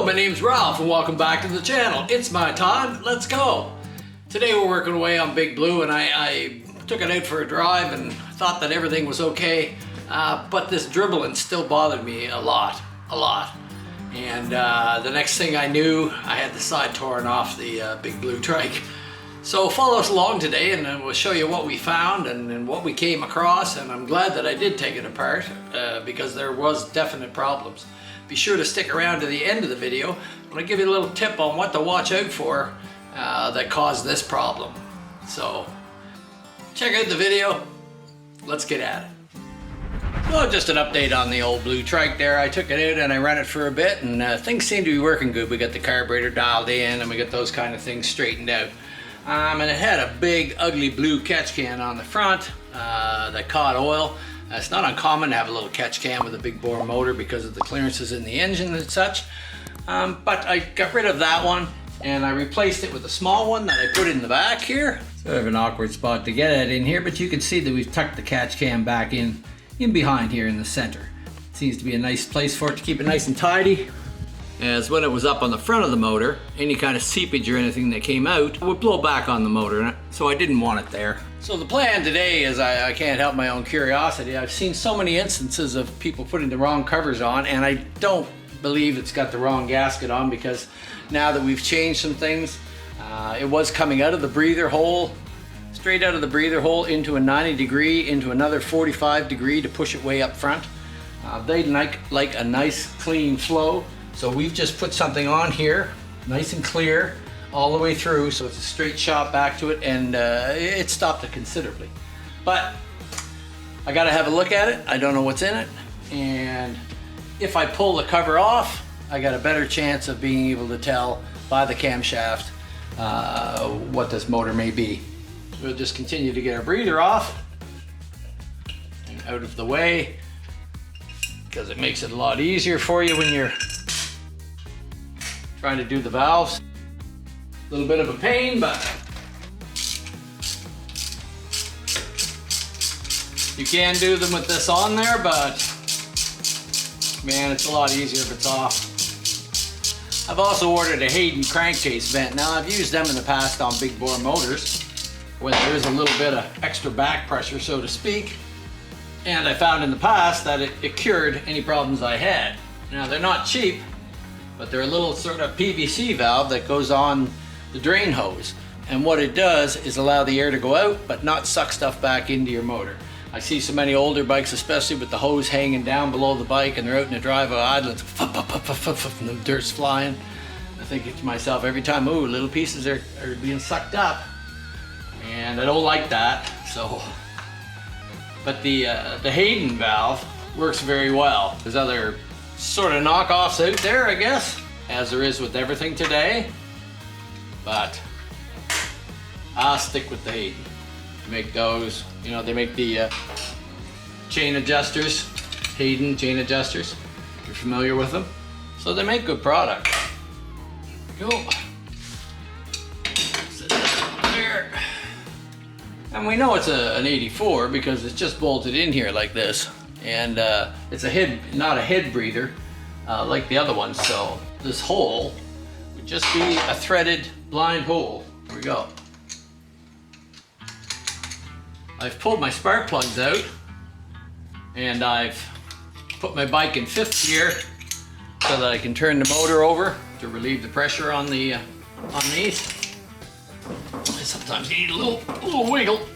my name's Ralph and welcome back to the channel. It's my time, let's go. Today we're working away on Big Blue and I took it out for a drive and thought that everything was okay, but this dribbling still bothered me a lot. And the next thing I knew, I had the side torn off the Big Blue Trike. So follow us along today and we'll show you what we found and what we came across, and I'm glad that I did take it apart because there was definite problems. Be sure to stick around to the end of the video. I'm going to give you a little tip on what to watch out for that caused this problem. So check out the video, let's get at it. Well, just an update on the old Blue Trike there. I took it out and I ran it for a bit and things seem to be working good. We got the carburetor dialed in and we got those kind of things straightened out. And it had a big ugly blue catch can on the front that caught oil. It's not uncommon to have a little catch can with a big bore motor because of the clearances in the engine and such. But I got rid of that one and I replaced it with a small one that I put in the back here. Sort of an awkward spot to get it in here, but you can see that we've tucked the catch can back in behind here in the center. Seems to be a nice place for it to keep it nice and tidy. As when it was up on the front of the motor, any kind of seepage or anything that came out would blow back on the motor, so I didn't want it there. So the plan today is I can't help my own curiosity. I've seen so many instances of people putting the wrong covers on, and I don't believe it's got the wrong gasket on, because now that we've changed some things, it was coming out of the breather hole, straight out of the breather hole into a 90 degree, into another 45 degree to push it way up front. They like a nice clean flow. So we've just put something on here, nice and clear, all the way through, so it's a straight shot back to it, and it stopped it considerably. But I gotta have a look at it. I don't know what's in it, and if I pull the cover off, I got a better chance of being able to tell by the camshaft what this motor may be. We'll just continue to get our breather off and out of the way, because it makes it a lot easier for you when you're trying to do the valves. A little bit of a pain, but you can do them with this on there, but man, it's a lot easier if it's off. I've also ordered a Hayden crankcase vent. Now I've used them in the past on big bore motors when there is a little bit of extra back pressure, so to speak. And I found in the past that it cured any problems I had. Now they're not cheap, but they're a little sort of PVC valve that goes on the drain hose. And what it does is allow the air to go out, but not suck stuff back into your motor. I see so many older bikes, especially with the hose hanging down below the bike, and they're out in the driveway idling, and the dirt's flying. I think to myself every time, ooh, little pieces are being sucked up. And I don't like that, so. But the Hayden valve works very well. There's other sort of knockoffs out there, I guess, as there is with everything today, but I'll stick with the Hayden. They make those, you know, they make the chain adjusters, Hayden chain adjusters. You're familiar with them, so they make good product. There we go. Set that there. And we know it's an 84 because it's just bolted in here like this. And it's a head, not a head breather like the other ones. So this hole would just be a threaded blind hole. Here we go. I've pulled my spark plugs out and I've put my bike in 5th gear so that I can turn the motor over to relieve the pressure on the on these. Sometimes you need a little wiggle.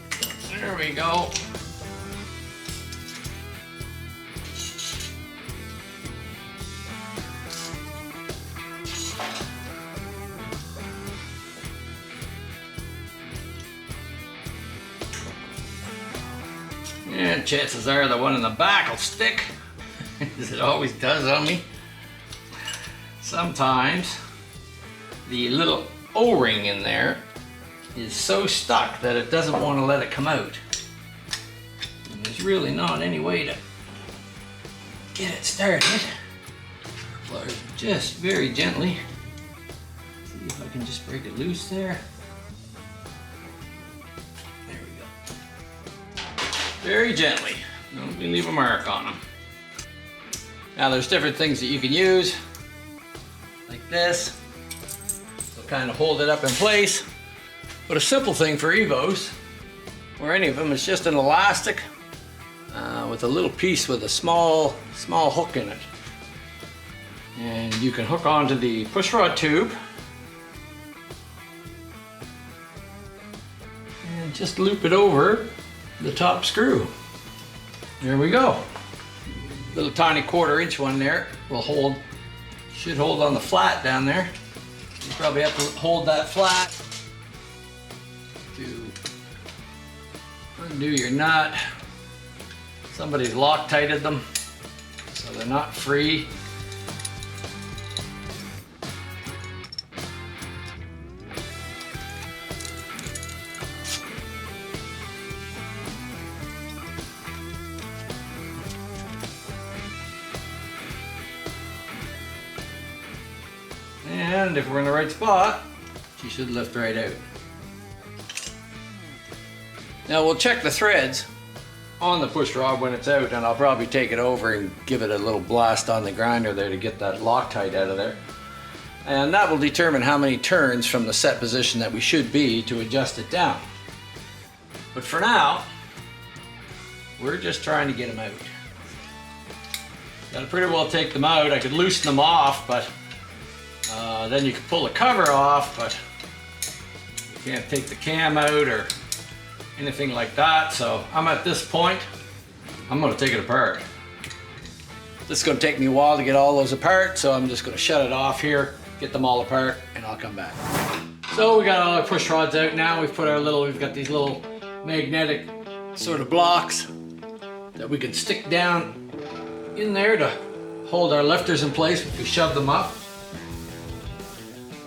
There we go. And chances are the one in the back will stick, as it always does on me. Sometimes the little O-ring in there is so stuck that it doesn't want to let it come out. And there's really not any way to get it started. Just very gently. See if I can just break it loose there. There we go. Very gently. Don't leave a mark on them. Now there's different things that you can use, like this. It'll kind of hold it up in place. But a simple thing for Evos, or any of them, is just an elastic with a little piece with a small hook in it. And you can hook onto the pushrod tube and just loop it over the top screw. There we go. Little tiny 1/4 inch one there will hold, should hold on the flat down there. You probably have to hold that flat to undo your nut. Somebody's Loctited them so they're not free. And if we're in the right spot, she should lift right out. Now we'll check the threads on the push rod when it's out, and I'll probably take it over and give it a little blast on the grinder there to get that Loctite out of there. And that will determine how many turns from the set position that we should be to adjust it down. But for now, we're just trying to get them out. Gotta pretty well take them out. I could loosen them off, but then you can pull the cover off, but you can't take the cam out or anything like that. So I'm at this point, I'm gonna take it apart. This is gonna take me a while to get all those apart, so I'm just gonna shut it off here, get them all apart, and I'll come back. So we got all our push rods out now. We've got these little magnetic sort of blocks that we can stick down in there to hold our lifters in place if we shove them up.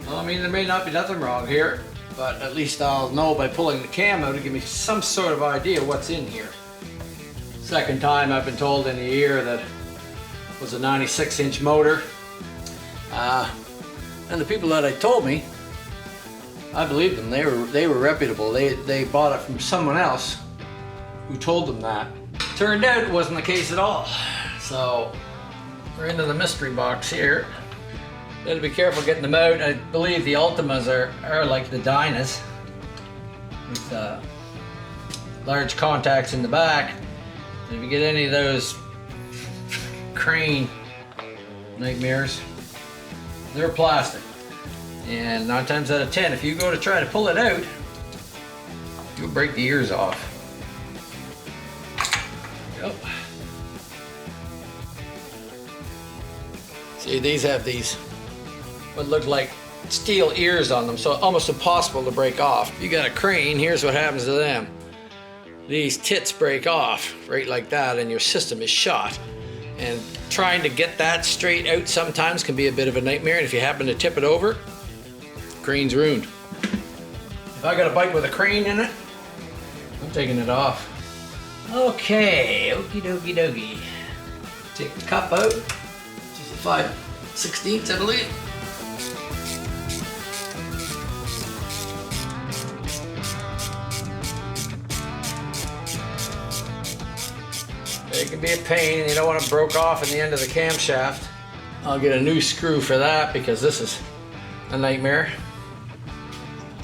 Well, I mean, there may not be nothing wrong here, but at least I'll know by pulling the cam out to give me some sort of idea what's in here. Second time I've been told in a year that it was a 96-inch motor. And the people that told me, I believed them. They were reputable. They bought it from someone else who told them that. Turned out it wasn't the case at all. So we're into the mystery box here. Gotta be careful getting them out. I believe the Ultimas are like the Dynas, with large contacts in the back. And if you get any of those crane nightmares, they're plastic. And 9 times out of 10, if you go to try to pull it out, you'll break the ears off. Yep. See, these have these what look like steel ears on them, so almost impossible to break off. You got a crane, here's what happens to them. These tits break off right like that and your system is shot. And trying to get that straight out sometimes can be a bit of a nightmare, and if you happen to tip it over, crane's ruined. If I got a bike with a crane in it, I'm taking it off. Okay, okie dokie dokie. Take the cup out, which is a 5/16, I believe. It can be a pain. You don't want it broke off in the end of the camshaft. I'll get a new screw for that because this is a nightmare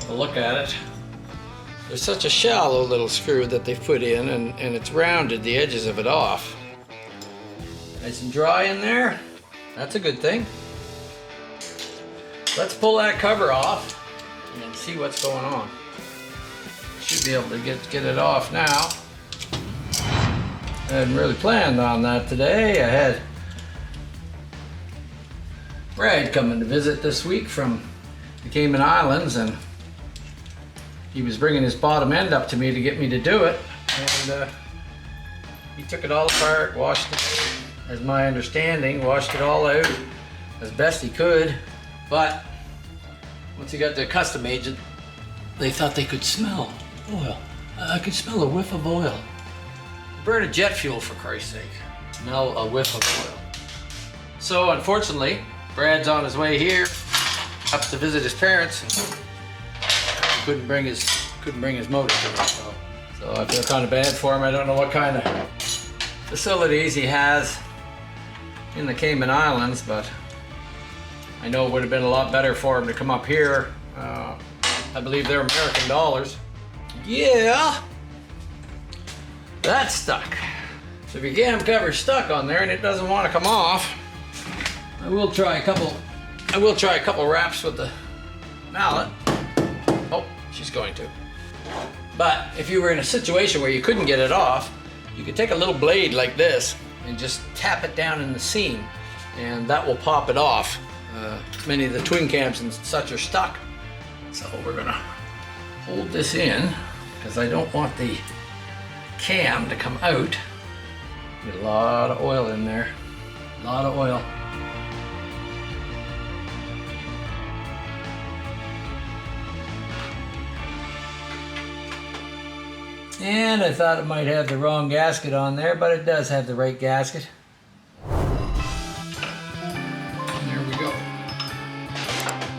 to look at it. There's such a shallow little screw that they've put in, and it's rounded the edges of it off. Nice and dry in there. That's a good thing. Let's pull that cover off and see what's going on. Should be able to get it off now. I hadn't really planned on that today. I had Brad coming to visit this week from the Cayman Islands, and he was bringing his bottom end up to me to get me to do it. And he took it all apart, washed it, as my understanding, washed it all out as best he could. But once he got to a custom agent, they thought they could smell oil. I could smell a whiff of oil. Burn a jet fuel, for Christ's sake. Smell a whiff of oil. So unfortunately, Brad's on his way here up to visit his parents. He couldn't bring his motor to me, so I feel kind of bad for him. I don't know what kind of facilities he has in the Cayman Islands, but I know it would have been a lot better for them to come up here. I believe they're American dollars. Yeah, that's stuck. So if your cam cover's stuck on there and it doesn't want to come off, I will try a couple wraps with the mallet. Oh, she's going to. But if you were in a situation where you couldn't get it off, you could take a little blade like this and just tap it down in the seam, and that will pop it off. Many of the twin cams and such are stuck. So we're gonna hold this in because I don't want the cam to come out. Get a lot of oil in there, a lot of oil. And I thought it might have the wrong gasket on there, but it does have the right gasket. And there we go.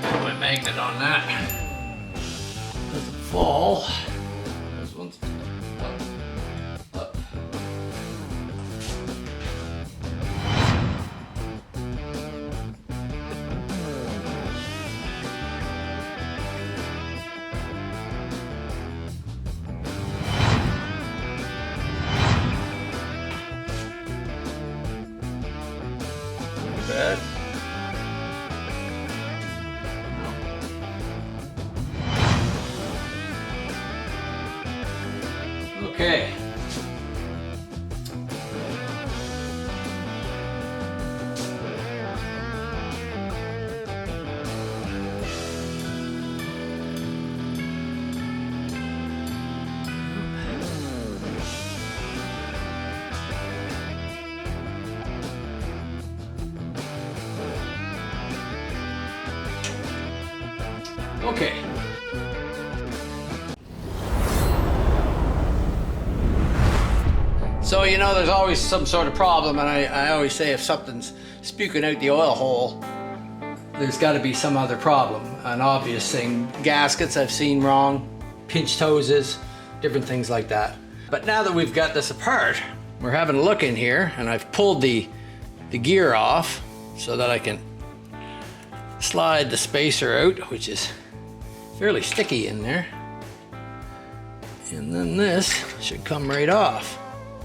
Put my magnet on that. Doesn't fall. This one's up. Bad. Okay. Okay. So, you know, there's always some sort of problem, and I always say if something's spuking out the oil hole, there's got to be some other problem. An obvious thing, gaskets I've seen wrong, pinched hoses, different things like that. But now that we've got this apart, we're having a look in here, and I've pulled the gear off so that I can slide the spacer out, which is fairly sticky in there. And then this should come right off.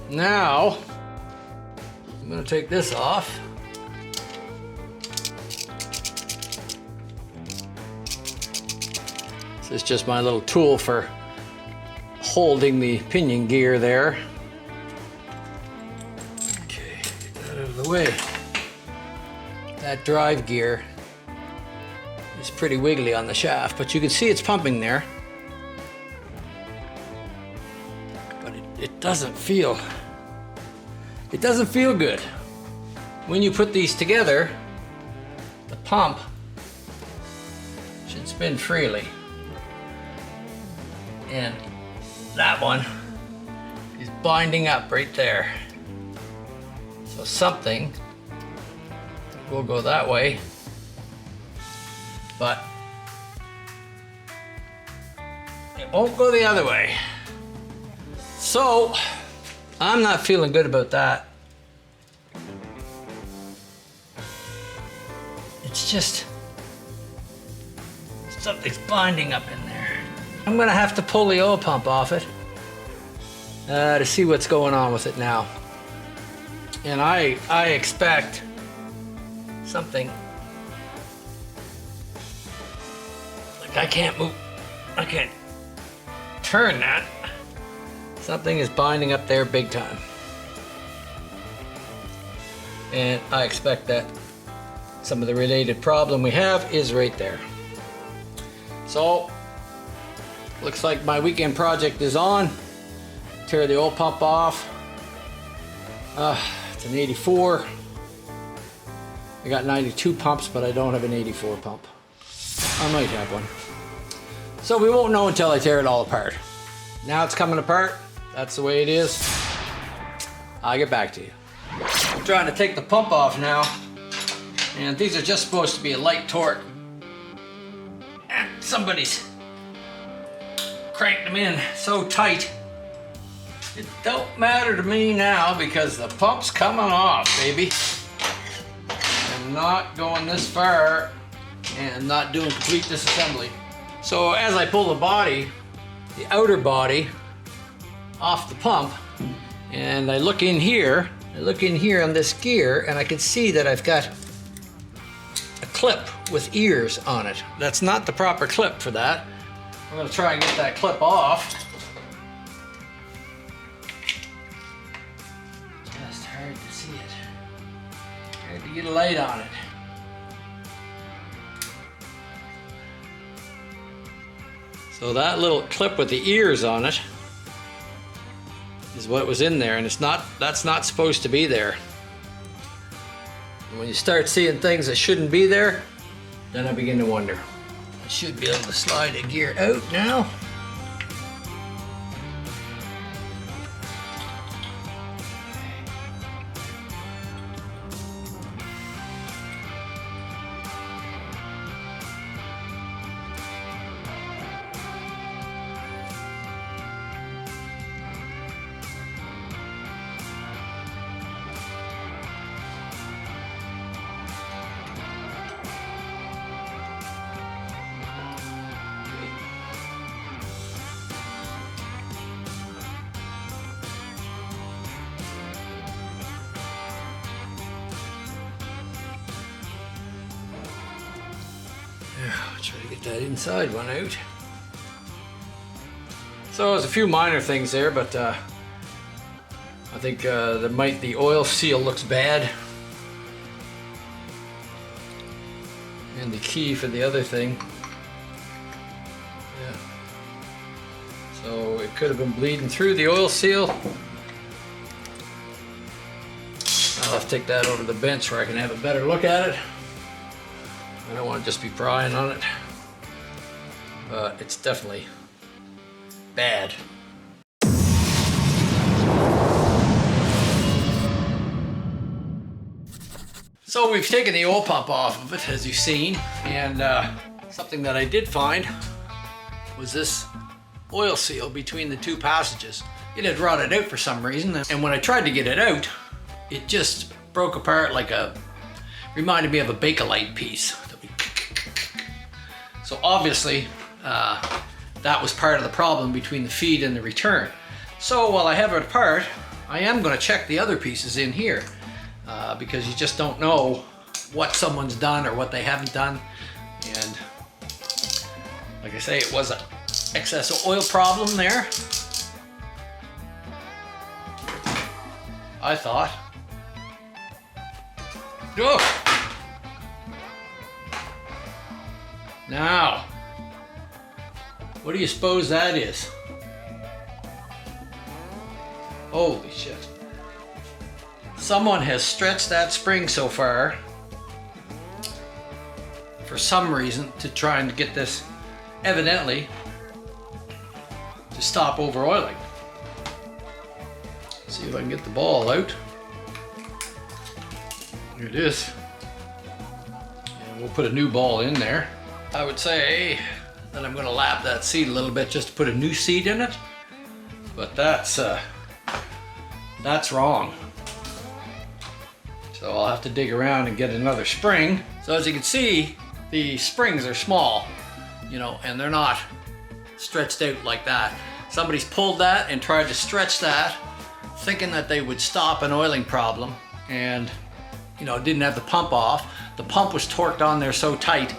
Now, I'm gonna take this off. This is just my little tool for holding the pinion gear there. Okay, get that out of the way. That drive gear is pretty wiggly on the shaft, but you can see it's pumping there. But it doesn't feel good. When you put these together, the pump should spin freely. And that one is binding up right there. So something will go that way, but it won't go the other way. So I'm not feeling good about that. It's just something's binding up in there. I'm gonna have to pull the oil pump off it to see what's going on with it now. And I expect something, like I can't move, I can't turn that. Something is binding up there big time. And I expect that some of the related problem we have is right there. So, looks like my weekend project is on. Tear the oil pump off. It's an 84. I got 92 pumps, but I don't have an 84 pump. I might have one. So we won't know until I tear it all apart. Now it's coming apart. That's the way it is. I'll get back to you. I'm trying to take the pump off now. And these are just supposed to be a light torque. And somebody's cranked them in so tight. It don't matter to me now because the pump's coming off, baby. I'm not going this far and not doing complete disassembly. So as I pull the body, the outer body, off the pump, and I look in here on this gear, and I can see that I've got a clip with ears on it. That's not the proper clip for that. I'm gonna try and get that clip off. Just hard to see it. Hard to get a light on it. So that little clip with the ears on it is what was in there, and that's not supposed to be there. And when you start seeing things that shouldn't be there, then I begin to wonder. I should be able to slide the gear out now. I'll try to get that inside one out. So there's a few minor things there, but I think the oil seal looks bad. And the key for the other thing. Yeah. So it could have been bleeding through the oil seal. I'll have to take that over to the bench where I can have a better look at it. I don't want to just be prying on it, but it's definitely bad. So we've taken the oil pump off of it, as you've seen, and something that I did find was this oil seal between the two passages. It had rotted out for some reason, and when I tried to get it out, it just broke apart like reminded me of a Bakelite piece. So obviously, that was part of the problem between the feed and the return. So while I have it apart, I am going to check the other pieces in here because you just don't know what someone's done or what they haven't done. And like I say, it was an excess oil problem there, I thought. Oh! Now, what do you suppose that is? Holy shit. Someone has stretched that spring so far for some reason to try and get this, evidently, to stop over oiling. See if I can get the ball out. Here it is. And we'll put a new ball in there. I would say that I'm going to lap that seat a little bit just to put a new seat in it, but that's wrong. So I'll have to dig around and get another spring. So as you can see, the springs are small, you know, and they're not stretched out like that. Somebody's pulled that and tried to stretch that, thinking that they would stop an oiling problem, and you know, didn't have the pump off. The pump was torqued on there so tight.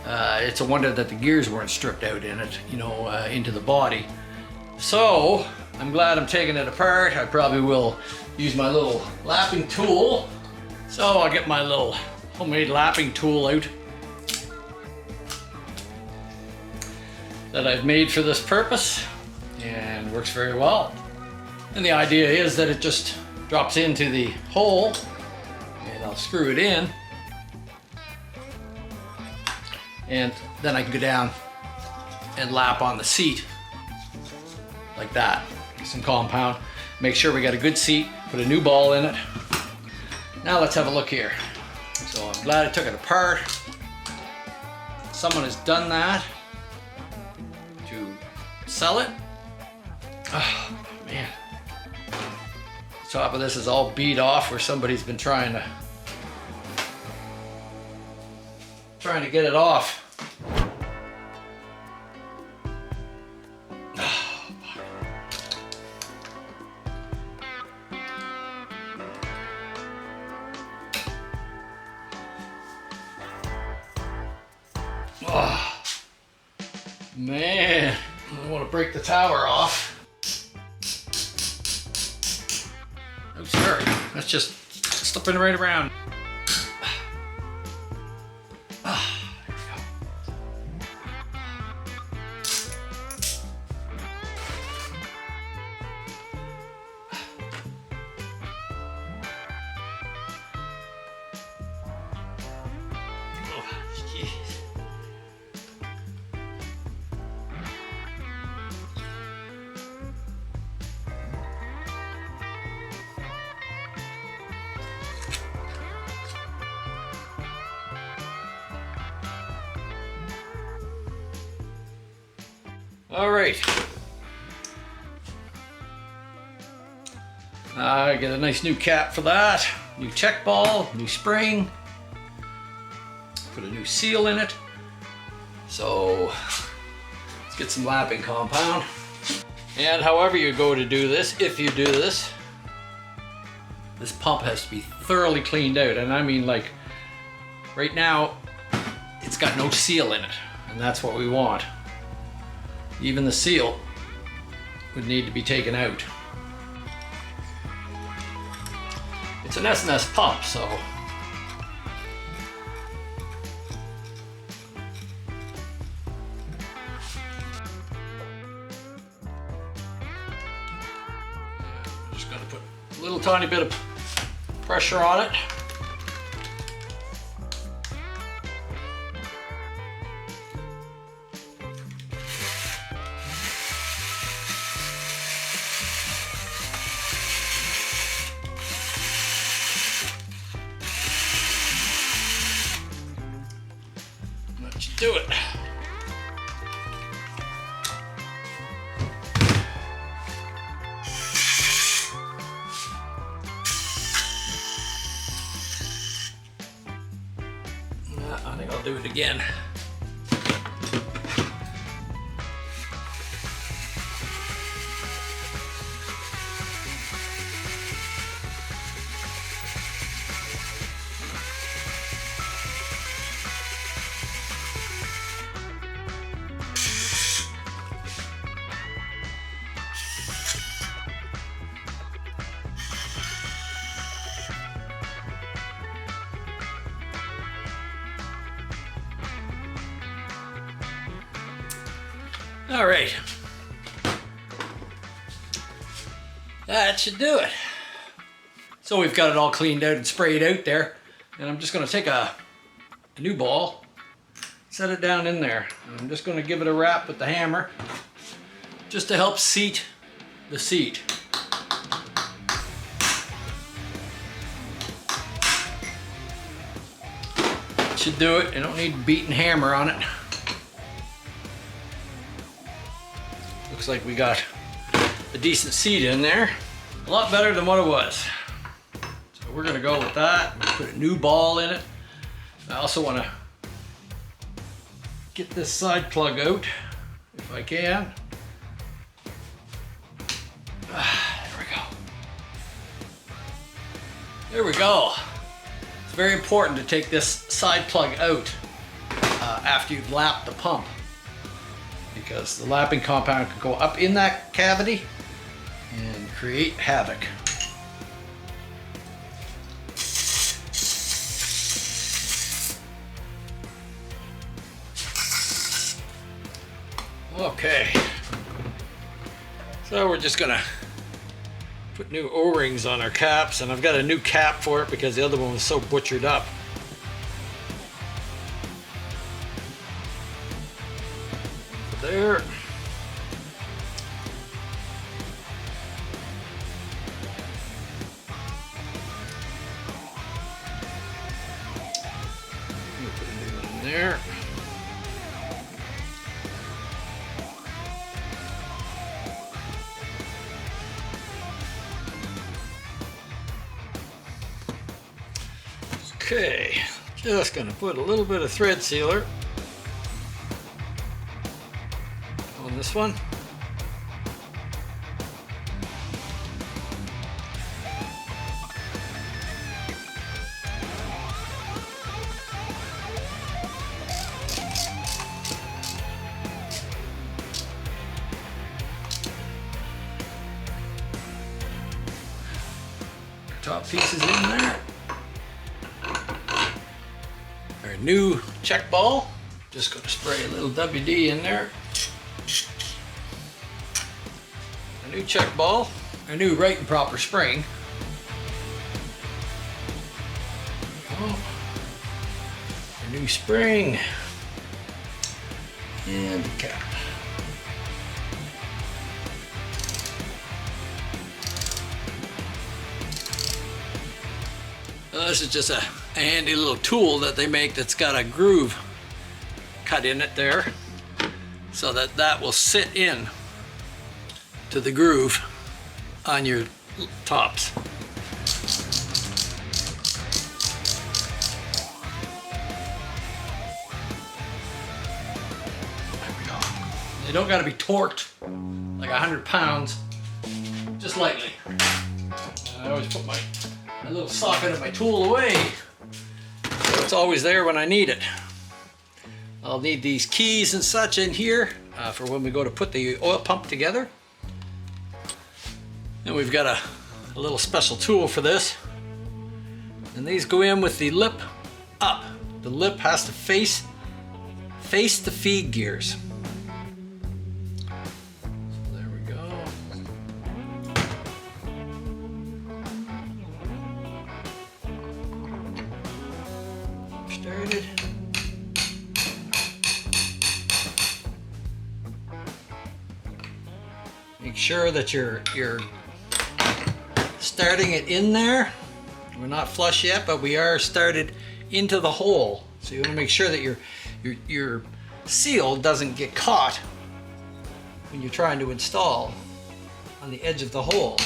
It's a wonder that the gears weren't stripped out in it, you know, into the body. So I'm glad I'm taking it apart. I probably will use my little lapping tool. So I'll get my little homemade lapping tool out that I've made for this purpose, and works very well. And the idea is that it just drops into the hole, and I'll screw it in, and then I can go down and lap on the seat like that. Some compound, make sure we got a good seat, put a new ball in it. Now let's have a look here. So I'm glad I took it apart. Someone has done that to sell it. Oh man. The top of this is all beat off where somebody's been trying to trying to get it off. Oh, man, I don't want to break the tower off. Oh, sorry, that's just slipping right around. All right. I get a nice new cap for that. New check ball, new spring. Put a new seal in it. So let's get some lapping compound. And however you go to do this, if you do this, this pump has to be thoroughly cleaned out. And I mean, like, right now, it's got no seal in it. And that's what we want. Even the seal would need to be taken out. It's an S&S pump, so just gonna put a little tiny bit of pressure on it. Do it. I think I'll do it again. All right, that should do it. So we've got it all cleaned out and sprayed out there, and I'm just going to take a new ball, set it down in there. And I'm just going to give it a wrap with the hammer just to help seat the seat. Should do it. I don't need a beating hammer on it. Looks like we got a decent seat in there. A lot better than what it was. So we're gonna go with that. Put a new ball in it. I also wanna get this side plug out if I can. There we go. There we go. It's very important to take this side plug out after you've lapped the pump, because the lapping compound can go up in that cavity and create havoc. Okay, so we're just gonna put new O-rings on our caps, and I've got a new cap for it because the other one was so butchered up. There. Put a new one in there. Okay, Just gonna put a little bit of thread sealer on this one. Top pieces in there. Our new check ball. Just going to spray a little WD in there. A new check ball. Our new right and proper spring. Oh. Our new spring. And the cap. This is just a handy little tool that they make that's got a groove cut in it there, so that that will sit in to the groove on your tops. There we go. They don't got to be torqued like 100 pounds, just lightly. I always put my little socket of my tool away, so it's always there when I need it. I'll need these keys and such in here for when we go to put the oil pump together. And we've got a little special tool for this. And these go in with the lip up. The lip has to face the feed gears. Started. Make sure that you're starting it in there. We're not flush yet, but we are started into the hole. So you want to make sure that your seal doesn't get caught when you're trying to install on the edge of the hole.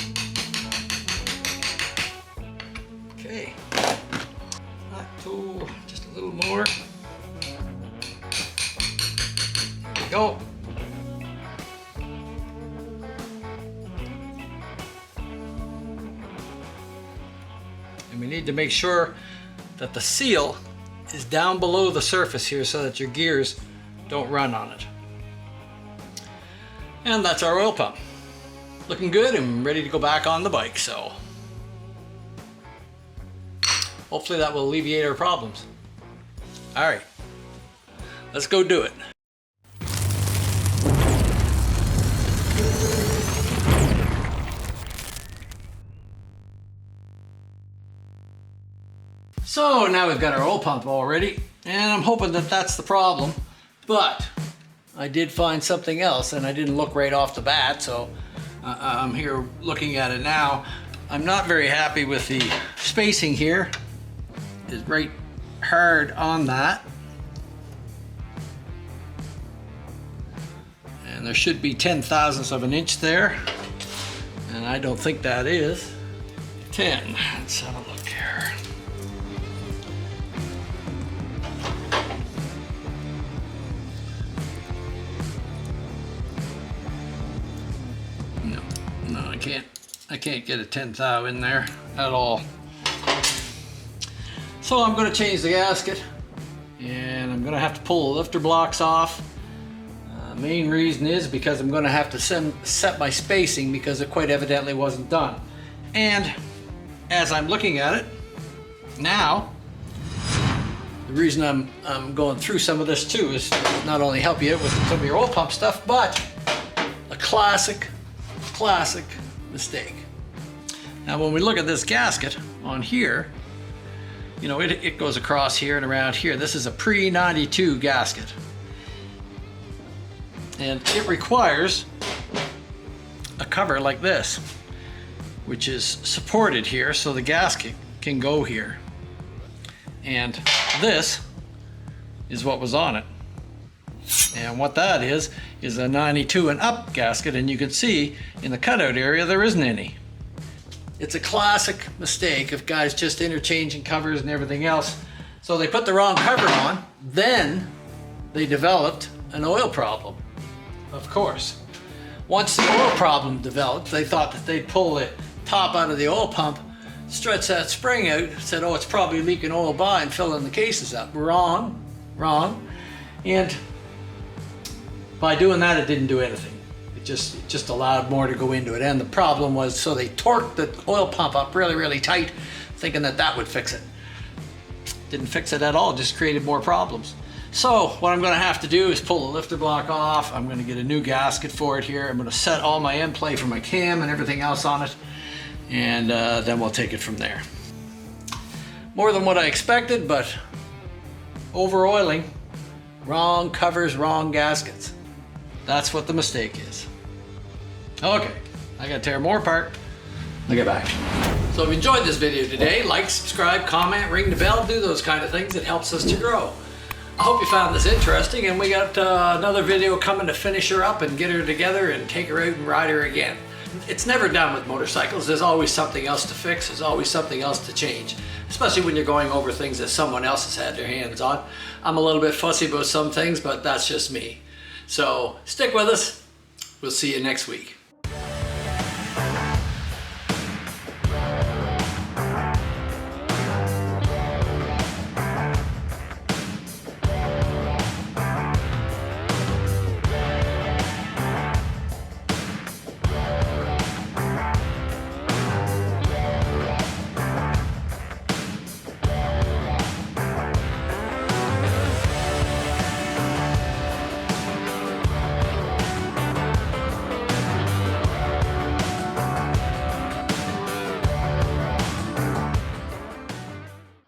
Okay. Tool, just a little more. There we go. And we need to make sure that the seal is down below the surface here so that your gears don't run on it. And that's our oil pump. Looking good and ready to go back on the bike, so hopefully that will alleviate our problems. All right, let's go do it. So now we've got our oil pump all ready, and I'm hoping that that's the problem, but I did find something else and I didn't look right off the bat, so I'm here looking at it now. I'm not very happy with the spacing here. Is right hard on that, and there should be 0.010 of an inch there, and I don't think that is 10. Let's have a look here. No, I can't get a 0.1 in there at all. So I'm going to change the gasket, and I'm going to have to pull the lifter blocks off. Main reason is because I'm going to have to set my spacing because it quite evidently wasn't done. And as I'm looking at it now, the reason I'm going through some of this too is not only help you with some of your oil pump stuff, but a classic mistake. Now when we look at this gasket on here, you know, it goes across here and around here. This is a pre-92 gasket. And it requires a cover like this, which is supported here so the gasket can go here. And this is what was on it. And what that is a 92 and up gasket, and you can see in the cutout area there isn't any. It's a classic mistake of guys just interchanging covers and everything else. So they put the wrong cover on, then they developed an oil problem, of course. Once the oil problem developed, they thought that they'd pull the top out of the oil pump, stretch that spring out, said, oh, it's probably leaking oil by, and fill in the cases up. Wrong, wrong. And by doing that, it didn't do anything. It just allowed more to go into it. And the problem was, so they torqued the oil pump up really, really tight, thinking that that would fix it. Didn't fix it at all, just created more problems. So what I'm gonna have to do is pull the lifter block off. I'm gonna get a new gasket for it here. I'm gonna set all my end play for my cam and everything else on it. And then we'll take it from there. More than what I expected, but over oiling, wrong covers, wrong gaskets. That's what the mistake is. Okay, I gotta tear more apart. I'll get back. So if you enjoyed this video today, like, subscribe, comment, ring the bell, do those kind of things. It helps us to grow. I hope you found this interesting, and we got another video coming to finish her up and get her together and take her out and ride her again. It's never done with motorcycles. There's always something else to fix. There's always something else to change, especially when you're going over things that someone else has had their hands on. I'm a little bit fussy about some things, but that's just me. So stick with us. We'll see you next week.